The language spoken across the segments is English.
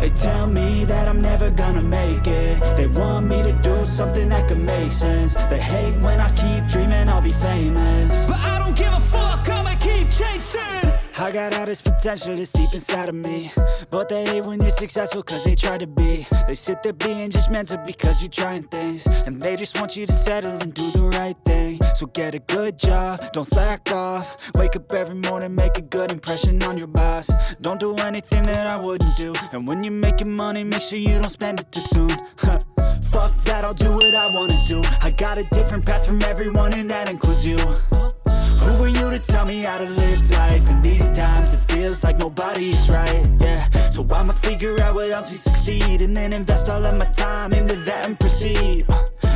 They tell me that I'm never gonna make it. They want me to do something that could make sense. They hate when I keep dreaming I'll be famous, but I don't give a fuck, I'ma keep chasing. I got all this potential that's deep inside of me, but they hate when you're successful cause they try to be. They sit there being judgmental because you're trying things, and they just want you to settle and do the right thing. So get a good job, don't slack off. Wake up every morning, make a good impression on your boss. Don't do anything that I wouldn't do, and when you're making money, make sure you don't spend it too soon. Fuck that, I'll do what I wanna do. I got a different path from everyone, and that includes you. Who are you to tell me how to live life? In these times it feels like nobody is right, yeah. So I'ma figure out what else we succeed, and then invest all of my time into that and proceed.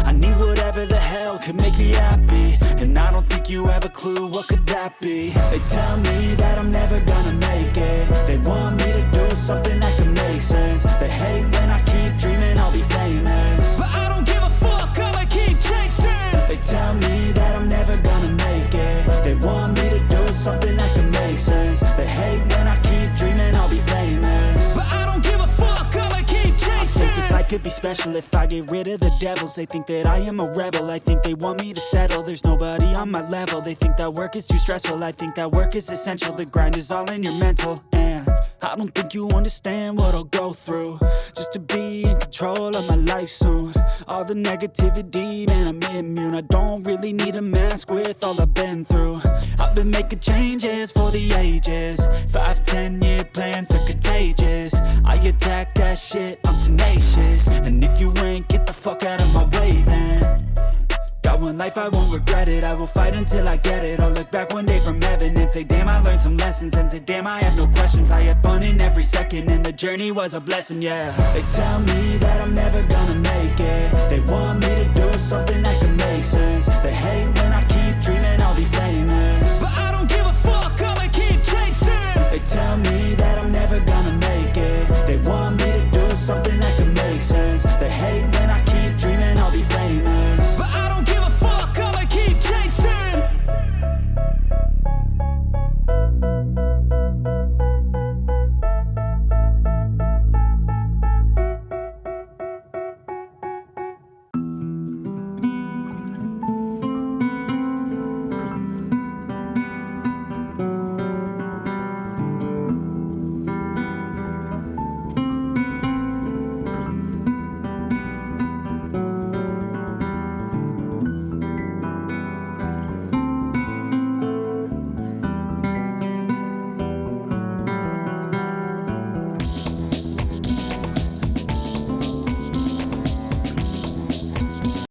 I need whatever the hell could make me happy, and I don't think you have a clue what could that be. They tell me that I'm never gonna make it. They want me to do something that could make sense. They hate when I keep dreaming I'll be famous, but I don't give a fuck, I'ma keep chasing. They tell me that I'm never gonna make it. They want me to do something that can make sense. They hate when I keep dreaming I'll be famous, but I don't give a fuck, I'ma keep chasing. I think this life could be special if I get rid of the devils. They think that I am a rebel, I think they want me to settle. There's nobody on my level. They think that work is too stressful, I think that work is essential. The grind is all in your mental, and I don't think you understand what I'll go through just to be in control of my life soon. All the negativity, man, I'm immune. I don't really need a mask with all I've been through. I've been making changes for the ages. 5-10 year plans are contagious. I attack that shit, I'm tenacious. And if you ain't, get the fuck out of my way then. Got one life, I won't regret it. I will fight until I get it. I'll look back one day from heaven and say, damn, I learned some lessons. And say, damn, I have no questions. I had fun in every second, and the journey was a blessing, yeah. They tell me that I'm never gonna make it. They want me to do something that